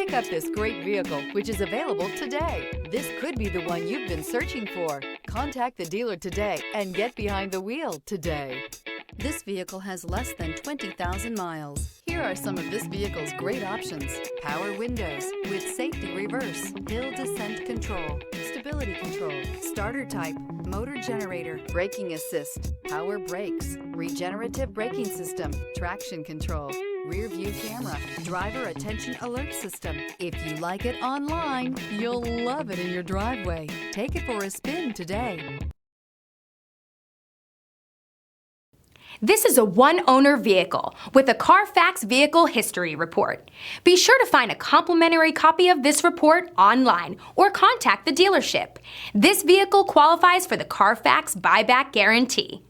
Pick up this great vehicle, which is available today. This could be the one you've been searching for. Contact the dealer today and get behind the wheel today. This vehicle has less than 20,000 miles. Here are some of this vehicle's great options: power windows with safety reverse, hill descent control, stability control, starter type, motor generator, braking assist, power brakes, regenerative braking system, traction control, rear view camera, driver attention alert system. If you like it online, you'll love it in your driveway. Take it for a spin today. This is a one-owner vehicle with a Carfax Vehicle History Report. Be sure to find a complimentary copy of this report online or contact the dealership. This vehicle qualifies for the Carfax Buyback Guarantee.